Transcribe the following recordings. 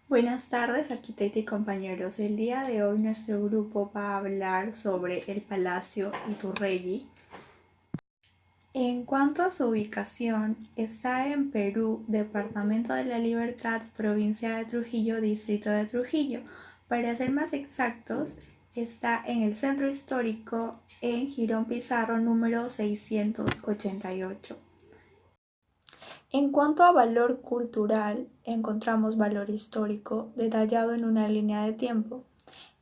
Buenas tardes, arquitecta y compañeros. El día de hoy nuestro grupo va a hablar sobre el Palacio Iturregui. En cuanto a su ubicación, está en Perú, Departamento de la Libertad, Provincia de Trujillo, Distrito de Trujillo. Para ser más exactos, está en el centro histórico en Girón Pizarro número 688. En cuanto a valor cultural, encontramos valor histórico detallado en una línea de tiempo.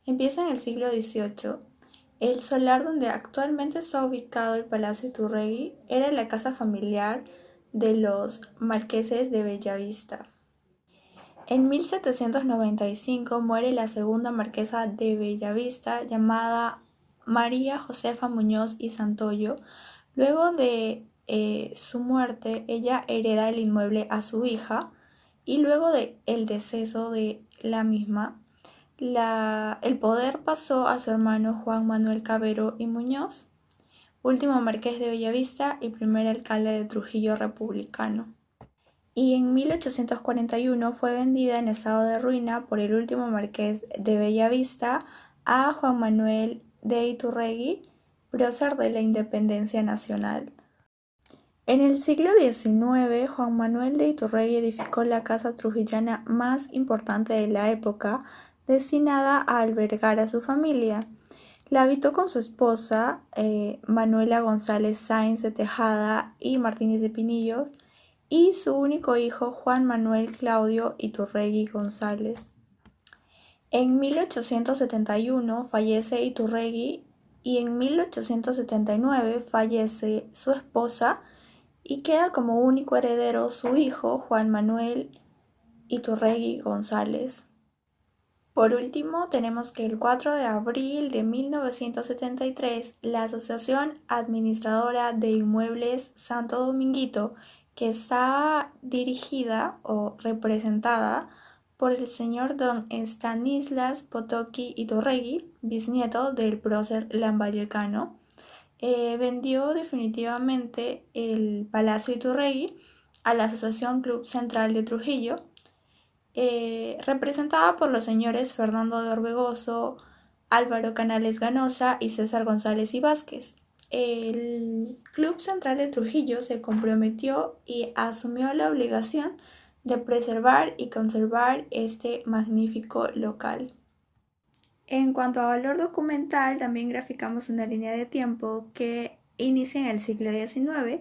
Empieza en el siglo XVIII. El solar donde actualmente está ubicado el Palacio Iturregui era la casa familiar de los marqueses de Bellavista. En 1795 muere la segunda marquesa de Bellavista, llamada María Josefa Muñoz y Santoyo. Luego de su muerte, ella hereda el inmueble a su hija y luego de el deceso de la misma, el poder pasó a su hermano Juan Manuel Cabero y Muñoz, último marqués de Bellavista y primer alcalde de Trujillo republicano. Y en 1841 fue vendida en estado de ruina por el último marqués de Bellavista a Juan Manuel de Iturregui, prócer de la independencia nacional. En el siglo XIX, Juan Manuel de Iturregui edificó la casa trujillana más importante de la época, destinada a albergar a su familia. La habitó con su esposa, Manuela González Sáenz de Tejada y Martínez de Pinillos, y su único hijo, Juan Manuel Claudio Iturregui González. En 1871 fallece Iturregui y en 1879 fallece su esposa y queda como único heredero su hijo, Juan Manuel Iturregui González. Por último, tenemos que el 4 de abril de 1973, la Asociación Administradora de Inmuebles Santo Dominguito, que está dirigida o representada por el señor don Stanislas Potocki Iturregui, bisnieto del prócer lambayecano, vendió definitivamente el Palacio Iturregui a la Asociación Club Central de Trujillo, representada por los señores Fernando de Orbegoso, Álvaro Canales Ganosa y César González y Vázquez. El Club Central de Trujillo se comprometió y asumió la obligación de preservar y conservar este magnífico local. En cuanto a valor documental, también graficamos una línea de tiempo que inicia en el siglo XIX,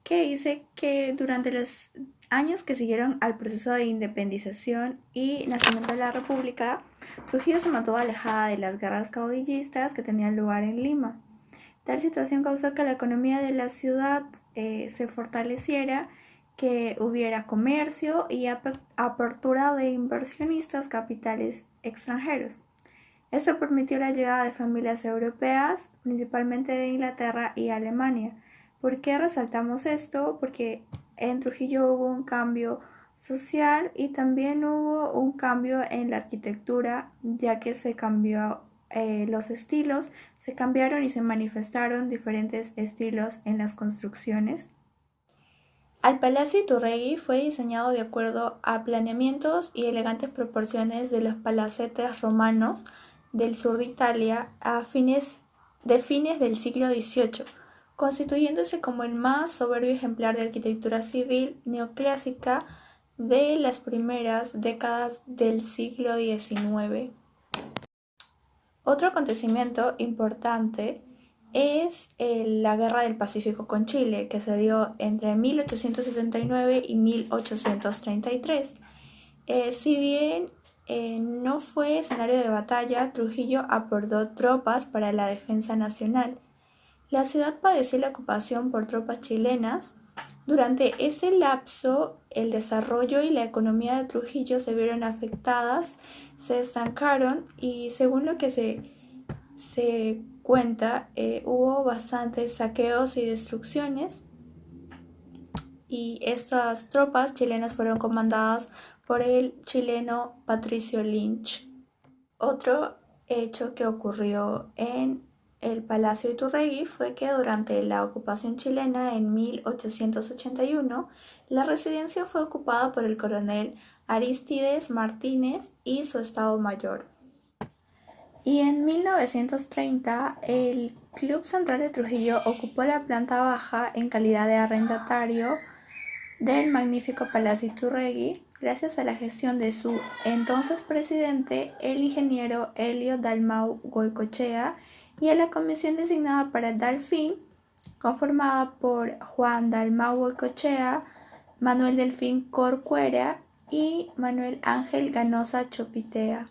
que dice que durante los años que siguieron al proceso de independización y nacimiento de la República, Trujillo se mantuvo alejada de las guerras caudillistas que tenían lugar en Lima. Tal situación causó que la economía de la ciudad se fortaleciera, que hubiera comercio y apertura de inversionistas capitales extranjeros. Esto permitió la llegada de familias europeas, principalmente de Inglaterra y Alemania. ¿Por qué resaltamos esto? Porque en Trujillo hubo un cambio social y también hubo un cambio en la arquitectura, ya que se cambió los estilos, se cambiaron y se manifestaron diferentes estilos en las construcciones. Al Palacio Iturregui fue diseñado de acuerdo a planeamientos y elegantes proporciones de los palacetes romanos del sur de Italia a fines del siglo XVIII, constituyéndose como el más soberbio ejemplar de arquitectura civil neoclásica de las primeras décadas del siglo XIX. Otro acontecimiento importante es la Guerra del Pacífico con Chile, que se dio entre 1879 y 1833. Si bien no fue escenario de batalla, Trujillo aportó tropas para la defensa nacional. La ciudad padeció la ocupación por tropas chilenas. Durante ese lapso, el desarrollo y la economía de Trujillo se vieron afectadas, se estancaron y según lo que se cuenta, hubo bastantes saqueos y destrucciones y estas tropas chilenas fueron comandadas por el chileno Patricio Lynch. Otro hecho que ocurrió en el Palacio Iturregui fue que durante la ocupación chilena en 1881, la residencia fue ocupada por el coronel Arístides Martínez y su Estado Mayor. Y en 1930, el Club Central de Trujillo ocupó la planta baja en calidad de arrendatario del magnífico Palacio Iturregui, gracias a la gestión de su entonces presidente, el ingeniero Helio Dalmau Goicoechea, y a la comisión designada para tal fin, conformada por Juan Dalmau Goicoechea, Manuel Delfín Corcuera y Manuel Ángel Ganosa Chopitea.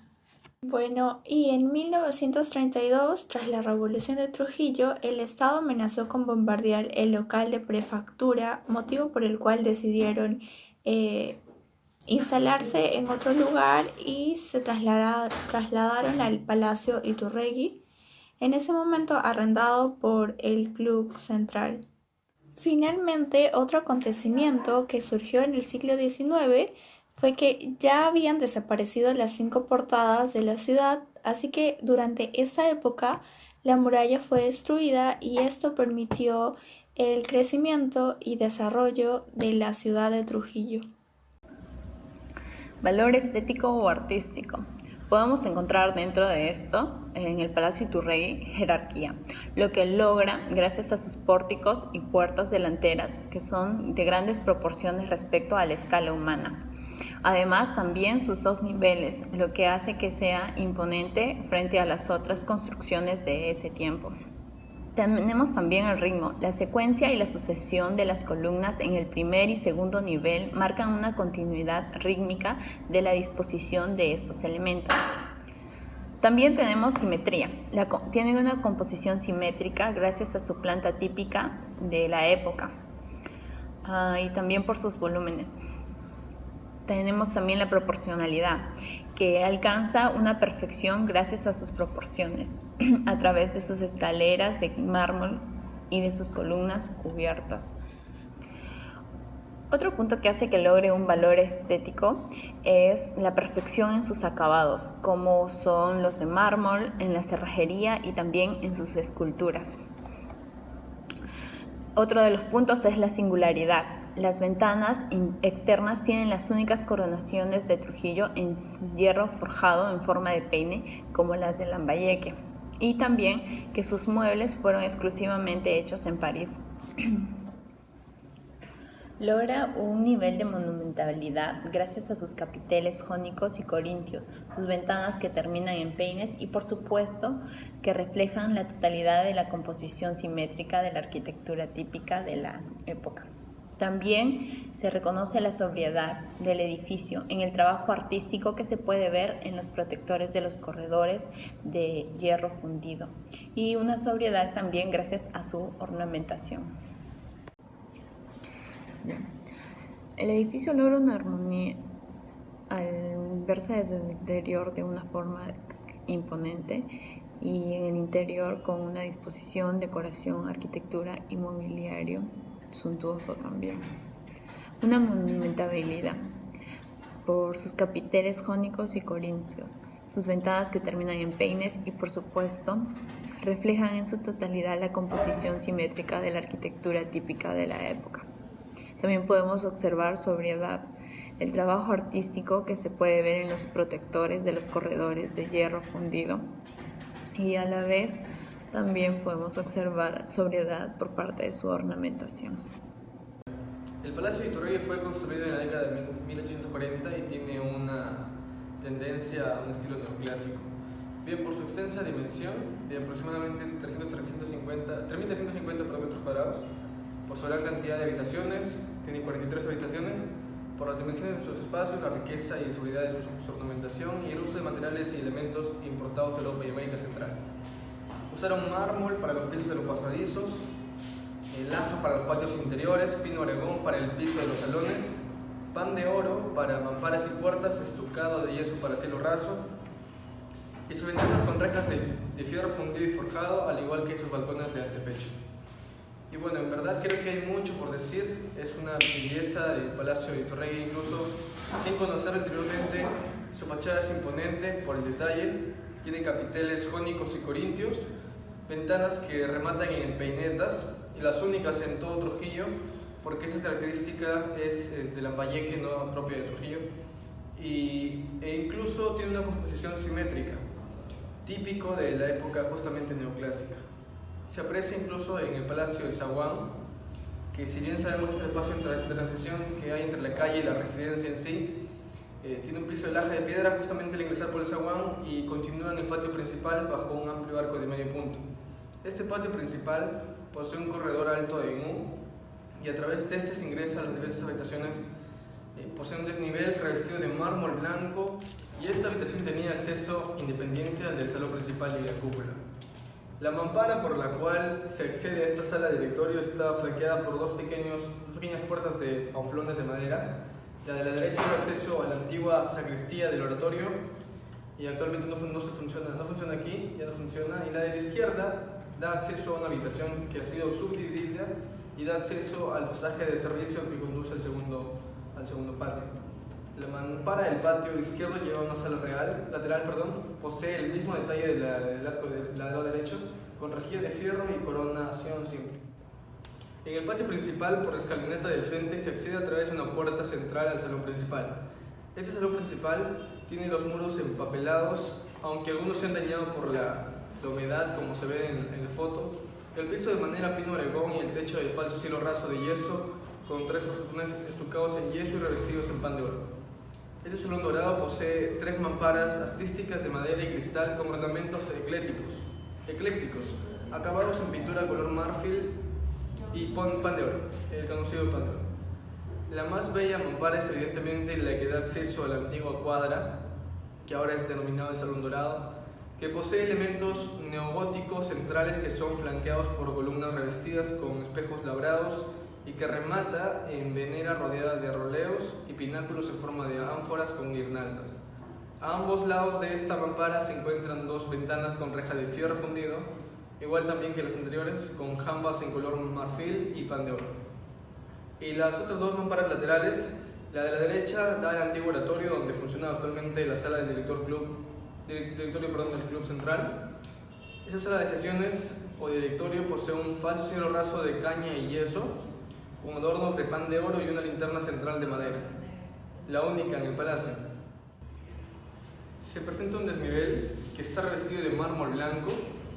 Bueno, y en 1932, tras la Revolución de Trujillo, el Estado amenazó con bombardear el local de prefectura, motivo por el cual decidieron instalarse en otro lugar y se trasladaron al Palacio Iturregui, en ese momento arrendado por el Club Central. Finalmente, otro acontecimiento que surgió en el siglo XIX fue que ya habían desaparecido las 5 portadas de la ciudad, así que durante esa época la muralla fue destruida y esto permitió el crecimiento y desarrollo de la ciudad de Trujillo. Valor estético o artístico. Podemos encontrar dentro de esto, en el Palacio Iturregui, jerarquía, lo que logra gracias a sus pórticos y puertas delanteras, que son de grandes proporciones respecto a la escala humana. Además, también sus 2 niveles, lo que hace que sea imponente frente a las otras construcciones de ese tiempo. Tenemos también el ritmo. La secuencia y la sucesión de las columnas en el primer y segundo nivel marcan una continuidad rítmica de la disposición de estos elementos. También tenemos simetría. Tiene una composición simétrica gracias a su planta típica de la época y también por sus volúmenes. Tenemos también la proporcionalidad, que alcanza una perfección gracias a sus proporciones, a través de sus escaleras de mármol y de sus columnas cubiertas. Otro punto que hace que logre un valor estético es la perfección en sus acabados, como son los de mármol, en la cerrajería y también en sus esculturas. Otro de los puntos es la singularidad. Las ventanas externas tienen las únicas coronaciones de Trujillo en hierro forjado en forma de peine, como las de Lambayeque, y también que sus muebles fueron exclusivamente hechos en París. Logra un nivel de monumentalidad gracias a sus capiteles jónicos y corintios, sus ventanas que terminan en peines y, por supuesto, que reflejan la totalidad de la composición simétrica de la arquitectura típica de la época. También se reconoce la sobriedad del edificio en el trabajo artístico que se puede ver en los protectores de los corredores de hierro fundido, y una sobriedad también gracias a su ornamentación. El edificio logra una armonía al verse desde el exterior de una forma imponente y en el interior con una disposición, decoración, arquitectura y mobiliario suntuoso también. Una monumentabilidad por sus capiteles jónicos y corintios, sus ventanas que terminan en peines y, por supuesto, reflejan en su totalidad la composición simétrica de la arquitectura típica de la época. También podemos observar sobriedad, el trabajo artístico que se puede ver en los protectores de los corredores de hierro fundido, y a la vez también podemos observar sobriedad por parte de su ornamentación. El Palacio de Iturregui fue construido en la década de 1840 y tiene una tendencia a un estilo neoclásico. Bien, por su extensa dimensión de aproximadamente 3.350 metros cuadrados, por su gran cantidad de habitaciones, tiene 43 habitaciones, por las dimensiones de sus espacios, la riqueza y seguridad de su ornamentación y el uso de materiales y elementos importados de Europa y América Central. Usaron mármol para los pisos de los pasadizos, laja para los patios interiores, pino oregón para el piso de los salones, pan de oro para mamparas y puertas, estucado de yeso para cielo raso, y sus ventanas con rejas de fierro fundido y forjado, al igual que sus balcones de antepecho. Y bueno, en verdad creo que hay mucho por decir. Es una belleza del Palacio de Iturregui, incluso sin conocerlo anteriormente. Su fachada es imponente por el detalle, tiene capiteles jónicos y corintios, ventanas que rematan en peinetas, y las únicas en todo Trujillo, porque esa característica es de Lambayeque, no propia de Trujillo. e incluso tiene una composición simétrica, típico de la época justamente neoclásica. Se aprecia incluso en el Palacio de Zaguán, que si bien sabemos este espacio de transición que hay entre la calle y la residencia en sí, tiene un piso de laja de piedra justamente al ingresar por el zaguán y continúa en el patio principal bajo un amplio arco de medio punto. Este patio principal posee un corredor alto en U y a través de este se ingresa a las diversas habitaciones. Posee un desnivel revestido de mármol blanco y esta habitación tenía acceso independiente al del salón principal y la cúpula. La mampara por la cual se accede a esta sala de directorio está flanqueada por dos pequeñas puertas de panflones de madera. La de la derecha da acceso a la antigua sacristía del oratorio y actualmente no funciona aquí, ya no funciona. Y la de la izquierda da acceso a una habitación que ha sido subdividida y da acceso al pasaje de servicio que conduce al segundo patio. La mampara del patio izquierdo lleva una sala lateral, posee el mismo detalle del arco del lado derecho, con rejilla de fierro y coronación simple. En el patio principal, por la escalinata del frente, se accede a través de una puerta central al salón principal. Este salón principal tiene los muros empapelados, aunque algunos se han dañado por la humedad, como se ve en la foto. El piso de madera pino oregón y el techo de falso cielo raso de yeso, con 3 cortinas estucados en yeso y revestidos en pan de oro. Este salón dorado posee 3 mamparas artísticas de madera y cristal con ornamentos eclécticos, acabados en pintura color marfil y pan de oro, el conocido pan de oro. La más bella mampara es evidentemente la que da acceso a la antigua cuadra, que ahora es denominado el Salón Dorado, que posee elementos neogóticos centrales que son flanqueados por columnas revestidas con espejos labrados y que remata en venera rodeada de roleos y pináculos en forma de ánforas con guirnaldas. A ambos lados de esta mampara se encuentran 2 ventanas con reja de fierro fundido, igual también que las anteriores, con jambas en color marfil y pan de oro. Y las otras 2 mamparas laterales, la de la derecha da al antiguo oratorio donde funciona actualmente la sala del directorio del Club Central. Esta sala de sesiones o directorio posee un falso cielo raso de caña y yeso, con adornos de pan de oro y una linterna central de madera, la única en el palacio. Se presenta un desnivel que está revestido de mármol blanco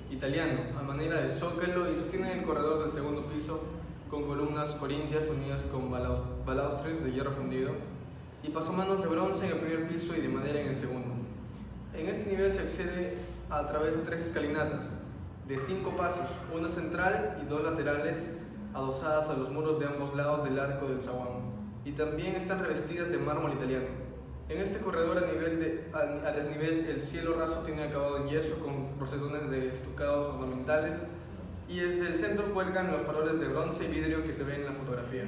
italiano a manera de zócalo y sostiene el corredor del segundo piso con columnas corintias unidas con balaustres de hierro fundido y pasamanos de bronce en el primer piso y de madera en el segundo. En este nivel se accede a través de 3 escalinatas de 5 pasos, una central y 2 laterales adosadas a los muros de ambos lados del arco del zaguán, y también están revestidas de mármol italiano. En este corredor a desnivel el cielo raso tiene acabado en yeso con rosetones de estucados ornamentales y desde el centro cuelgan los faroles de bronce y vidrio que se ven en la fotografía.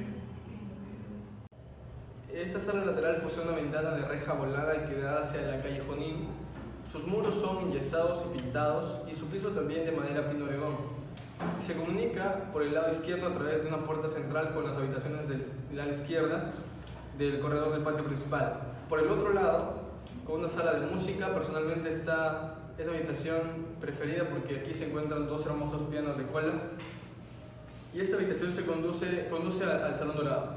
Esta sala lateral posee una ventana de reja volada que da hacia la calle Jonín. Sus muros son enyesados y pintados y su piso también de madera pino oregón. Se comunica por el lado izquierdo a través de una puerta central con las habitaciones del ala izquierda del corredor del patio principal. Por el otro lado, con una sala de música, personalmente es mi habitación preferida porque aquí se encuentran 2 hermosos pianos de cola y esta habitación se conduce al Salón Dorado.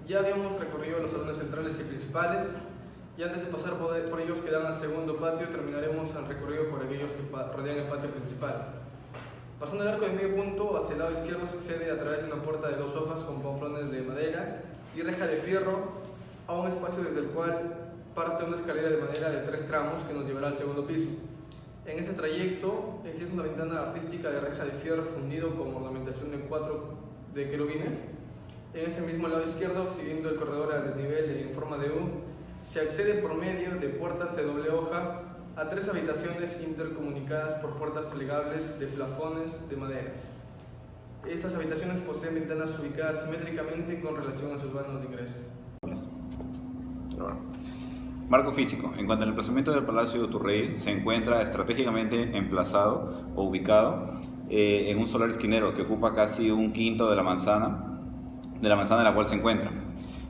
Ya habíamos recorrido los salones centrales y principales y antes de pasar por ellos que dan al segundo patio, terminaremos el recorrido por aquellos que rodean el patio principal. Pasando el arco de medio punto, hacia el lado izquierdo se accede a través de una puerta de 2 hojas con panflones de madera y reja de fierro a un espacio desde el cual parte una escalera de madera de 3 tramos que nos llevará al segundo piso. En ese trayecto existe una ventana artística de reja de fierro fundido con ornamentación de 4 querubines. En ese mismo lado izquierdo, siguiendo el corredor a desnivel en forma de U, se accede por medio de puertas de doble hoja a 3 habitaciones intercomunicadas por puertas plegables de plafones de madera. Estas habitaciones poseen ventanas ubicadas simétricamente con relación a sus vanos de ingreso. Marco físico. En cuanto al emplazamiento del Palacio de Uturrey, se encuentra estratégicamente emplazado o ubicado en un solar esquinero que ocupa casi un quinto de la manzana en la cual se encuentra.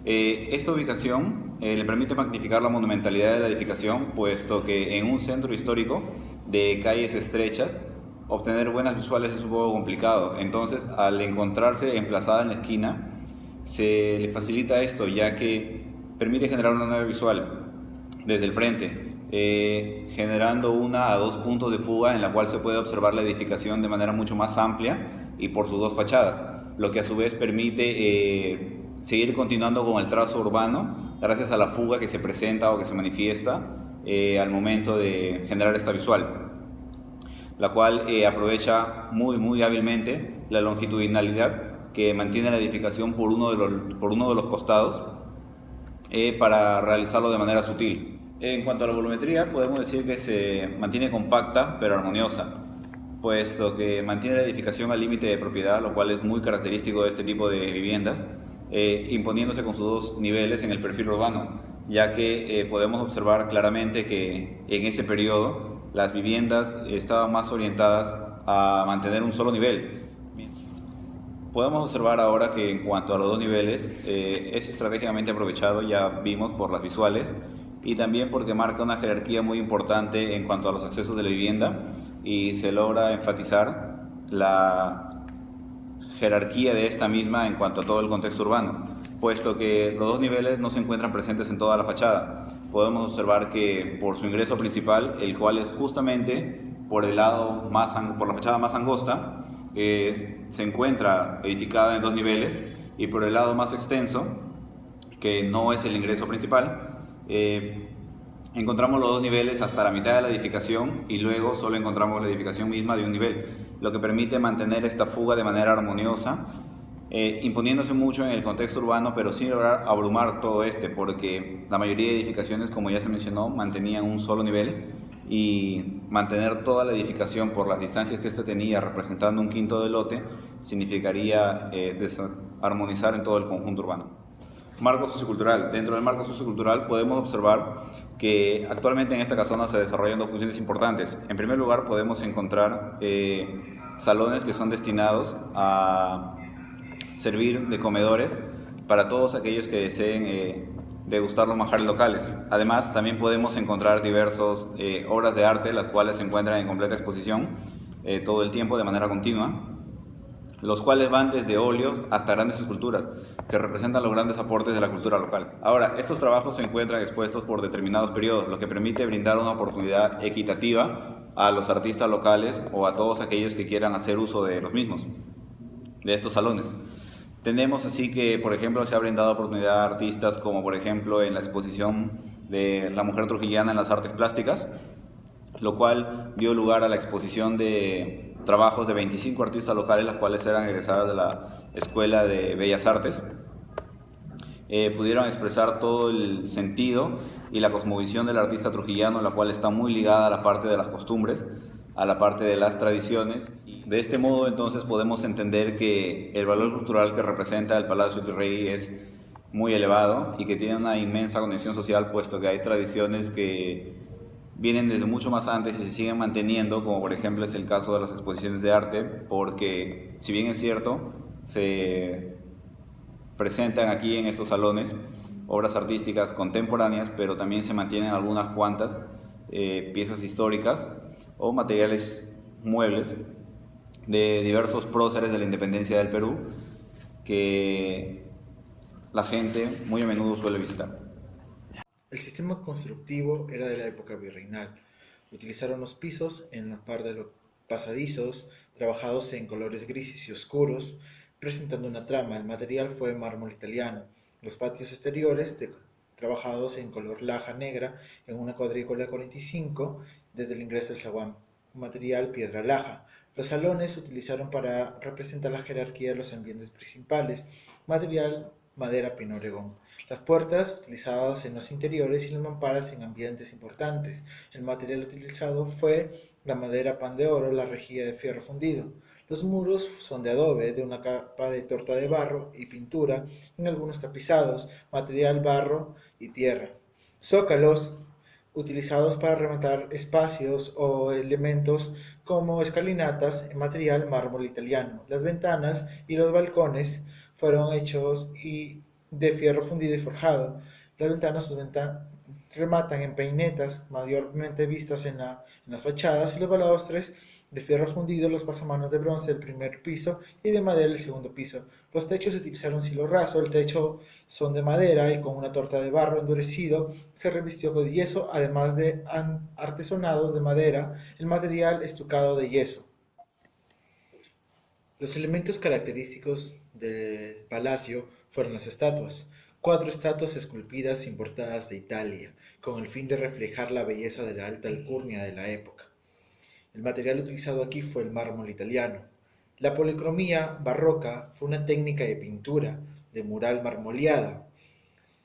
Esta ubicación le permite magnificar la monumentalidad de la edificación, puesto que en un centro histórico de calles estrechas, obtener buenas visuales es un poco complicado. Entonces, al encontrarse emplazada en la esquina, se le facilita esto, ya que permite generar una nueva visual. desde el frente, generando 1 a 2 puntos de fuga en la cual se puede observar la edificación de manera mucho más amplia y por sus dos fachadas, lo que a su vez permite seguir continuando con el trazo urbano gracias a la fuga que se presenta o que se manifiesta al momento de generar esta visual, la cual aprovecha muy hábilmente la longitudinalidad que mantiene la edificación por uno de los costados para realizarlo de manera sutil. En cuanto a la volumetría, podemos decir que se mantiene compacta pero armoniosa, puesto que mantiene la edificación al límite de propiedad, lo cual es muy característico de este tipo de viviendas, imponiéndose con sus dos niveles en el perfil urbano, ya que podemos observar claramente que en ese periodo las viviendas estaban más orientadas a mantener un solo nivel. Podemos observar ahora que en cuanto a los dos niveles es estratégicamente aprovechado, ya vimos por las visuales, y también porque marca una jerarquía muy importante en cuanto a los accesos de la vivienda y se logra enfatizar la jerarquía de esta misma en cuanto a todo el contexto urbano, puesto que los dos niveles no se encuentran presentes en toda la fachada. Podemos observar que por su ingreso principal, el cual es justamente por por la fachada más angosta, se encuentra edificada en dos niveles, y por el lado más extenso, que no es el ingreso principal, encontramos los dos niveles hasta la mitad de la edificación y luego solo encontramos la edificación misma de un nivel, lo que permite mantener esta fuga de manera armoniosa, imponiéndose mucho en el contexto urbano, pero sin lograr abrumar todo porque la mayoría de edificaciones, como ya se mencionó, mantenían un solo nivel, y mantener toda la edificación por las distancias que ésta tenía, representando un quinto de lote, significaría desarmonizar en todo el conjunto urbano. Marco sociocultural. Dentro del marco sociocultural podemos observar que actualmente en esta casona se desarrollan dos funciones importantes. En primer lugar, podemos encontrar salones que son destinados a servir de comedores para todos aquellos que deseen degustar los manjares locales. Además, también podemos encontrar diversas obras de arte, las cuales se encuentran en completa exposición todo el tiempo de manera continua, los cuales van desde óleos hasta grandes esculturas que representan los grandes aportes de la cultura local. Ahora, estos trabajos se encuentran expuestos por determinados periodos, lo que permite brindar una oportunidad equitativa a los artistas locales o a todos aquellos que quieran hacer uso de los mismos, de estos salones. Tenemos así que, por ejemplo, se ha brindado oportunidad a artistas como, por ejemplo, en la exposición de la mujer trujillana en las artes plásticas, lo cual dio lugar a la exposición de trabajos de 25 artistas locales, las cuales eran egresadas de la Escuela de Bellas Artes. Pudieron expresar todo el sentido y la cosmovisión del artista trujillano, la cual está muy ligada a la parte de las costumbres, a la parte de las tradiciones. De este modo, entonces, podemos entender que el valor cultural que representa el Palacio Iturrey es muy elevado y que tiene una inmensa conexión social, puesto que hay tradiciones que vienen desde mucho más antes y se siguen manteniendo, como por ejemplo es el caso de las exposiciones de arte, porque si bien es cierto, se presentan aquí en estos salones obras artísticas contemporáneas, pero también se mantienen algunas cuantas piezas históricas o materiales muebles de diversos próceres de la independencia del Perú que la gente muy a menudo suele visitar. El sistema constructivo era de la época virreinal. Utilizaron los pisos en la par de los pasadizos, trabajados en colores grises y oscuros, presentando una trama. El material fue mármol italiano. Los patios exteriores, trabajados en color laja negra, en una cuadrícula 45, desde el ingreso del zaguán. Material piedra laja. Los salones se utilizaron para representar la jerarquía de los ambientes principales. Material madera pino oregón. Las puertas utilizadas en los interiores y las mamparas en ambientes importantes. El material utilizado fue la madera pan de oro, la rejilla de fierro fundido. Los muros son de adobe, de una capa de torta de barro y pintura, en algunos tapizados, material barro y tierra. Zócalos utilizados para rematar espacios o elementos como escalinatas en material mármol italiano. Las ventanas y los balcones fueron hechos de fierro fundido y forjado. Las ventanas rematan en peinetas, mayormente vistas en las fachadas, y los balaustres De fierro fundido los pasamanos de bronce del primer piso y de madera el segundo piso. Los techos utilizaron silo raso, el techo son de madera y con una torta de barro endurecido se revistió con yeso, además de artesonados de madera, el material estucado de yeso. Los elementos característicos del palacio fueron las estatuas, 4 estatuas esculpidas importadas de Italia, con el fin de reflejar la belleza de la alta alcurnia de la época. El material utilizado aquí fue el mármol italiano. La policromía barroca fue una técnica de pintura de mural marmoleada.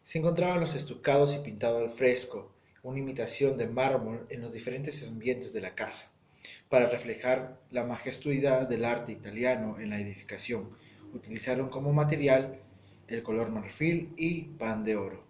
Se encontraban los estucados y pintado al fresco, una imitación de mármol en los diferentes ambientes de la casa, para reflejar la majestuosidad del arte italiano en la edificación. Utilizaron como material el color marfil y pan de oro.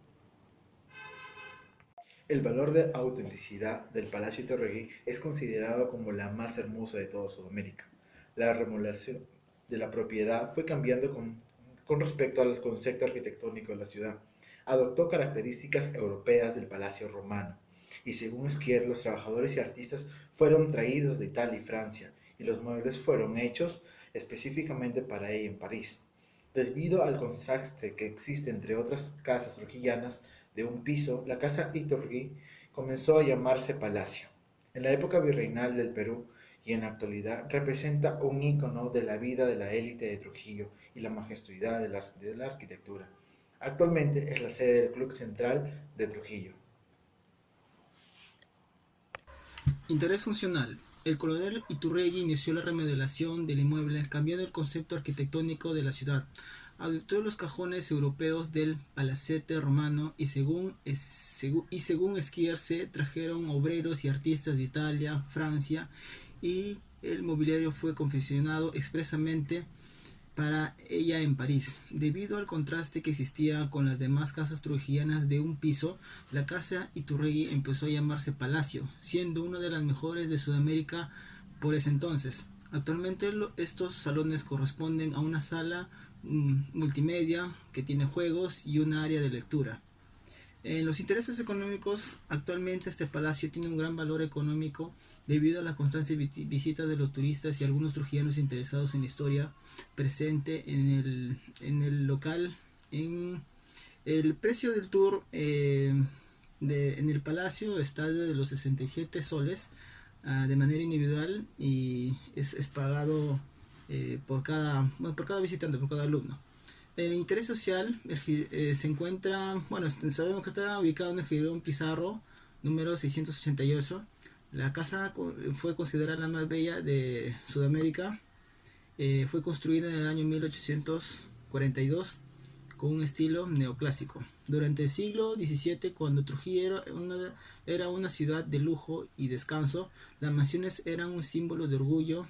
El valor de autenticidad del Palacio Iturriaga es considerado como la más hermosa de toda Sudamérica. La remodelación de la propiedad fue cambiando con respecto al concepto arquitectónico de la ciudad. Adoptó características europeas del Palacio Romano, y según Esquier, los trabajadores y artistas fueron traídos de Italia y Francia, y los muebles fueron hechos específicamente para ella en París. Debido al contraste que existe entre otras casas trujilianas de un piso, la casa Iturriguí comenzó a llamarse Palacio. En la época virreinal del Perú y en la actualidad representa un ícono de la vida de la élite de Trujillo y la majestuosidad de la arquitectura. Actualmente es la sede del Club Central de Trujillo. Interés funcional. El coronel Iturrégui inició la remodelación del inmueble cambiando el concepto arquitectónico de la ciudad. Adoptó los cajones europeos del palacete romano y según Esquier se trajeron obreros y artistas de Italia, Francia, y el mobiliario fue confeccionado expresamente para ella en París. Debido al contraste que existía con las demás casas trujillanas de un piso, la casa Iturrégui empezó a llamarse Palacio, siendo una de las mejores de Sudamérica por ese entonces. Actualmente estos salones corresponden a una sala multimedia que tiene juegos y un área de lectura. En los intereses económicos, actualmente este palacio tiene un gran valor económico debido a la constante visita de los turistas y algunos trujillanos interesados en la historia presente en el local. En el precio del tour en el palacio está de los 67 soles de manera individual y es pagado por cada visitante, por cada alumno. El interés social se encuentra, sabemos que está ubicado en el Girón Pizarro, número 688. La casa fue considerada la más bella de Sudamérica. Fue construida en el año 1842 con un estilo neoclásico. Durante el siglo XVII, cuando Trujillo era una ciudad de lujo y descanso, las mansiones eran un símbolo de orgullo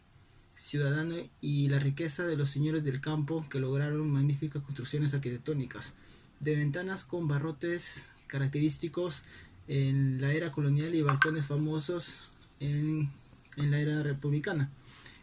ciudadano y la riqueza de los señores del campo, que lograron magníficas construcciones arquitectónicas de ventanas con barrotes característicos en la era colonial y balcones famosos en la era republicana.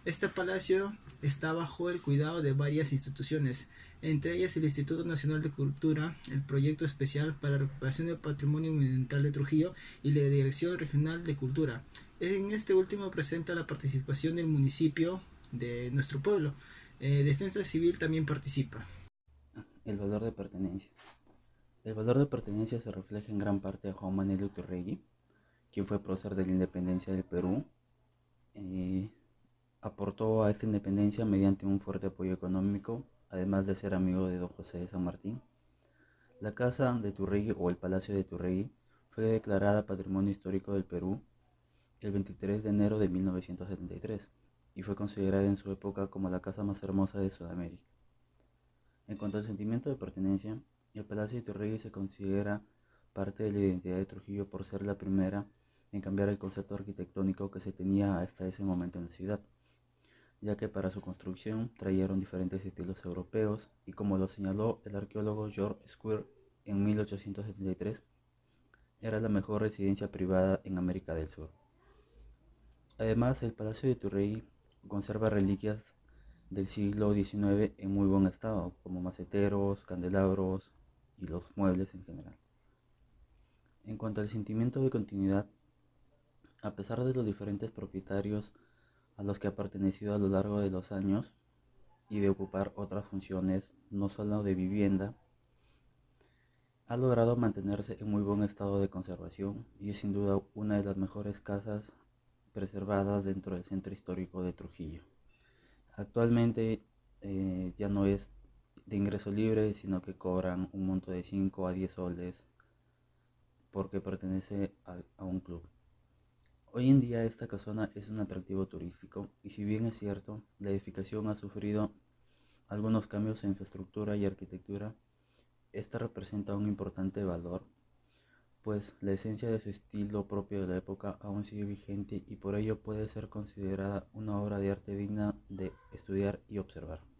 Este palacio está bajo el cuidado de varias instituciones, entre ellas el Instituto Nacional de Cultura, el Proyecto Especial para la Recuperación del Patrimonio Monumental de Trujillo y la Dirección Regional de Cultura. En este último presenta la participación del municipio de nuestro pueblo. Defensa Civil también participa. El valor de pertenencia. El valor de pertenencia se refleja en gran parte a Juan Manuel Iturrégui, quien fue prócer de la independencia del Perú. Aportó a esta independencia mediante un fuerte apoyo económico, además de ser amigo de don José de San Martín. La casa de Iturrégui o el Palacio de Iturrégui fue declarada Patrimonio Histórico del Perú el 23 de enero de 1973 y fue considerada en su época como la casa más hermosa de Sudamérica. En cuanto al sentimiento de pertenencia, el Palacio de Iturrégui se considera parte de la identidad de Trujillo por ser la primera en cambiar el concepto arquitectónico que se tenía hasta ese momento en la ciudad, ya que para su construcción trajeron diferentes estilos europeos y, como lo señaló el arqueólogo George Esquier en 1873, era la mejor residencia privada en América del Sur. Además, el Palacio de Iturrégui conserva reliquias del siglo XIX en muy buen estado, como maceteros, candelabros y los muebles en general. En cuanto al sentimiento de continuidad, a pesar de los diferentes propietarios a los que ha pertenecido a lo largo de los años y de ocupar otras funciones, no solo de vivienda, ha logrado mantenerse en muy buen estado de conservación y es sin duda una de las mejores casas preservadas dentro del centro histórico de Trujillo. Actualmente ya no es de ingreso libre, sino que cobran un monto de 5 a 10 soles porque pertenece a un club. Hoy en día esta casona es un atractivo turístico y si bien es cierto, la edificación ha sufrido algunos cambios en su estructura y arquitectura, esta representa un importante valor, pues la esencia de su estilo propio de la época aún sigue vigente y por ello puede ser considerada una obra de arte digna de estudiar y observar.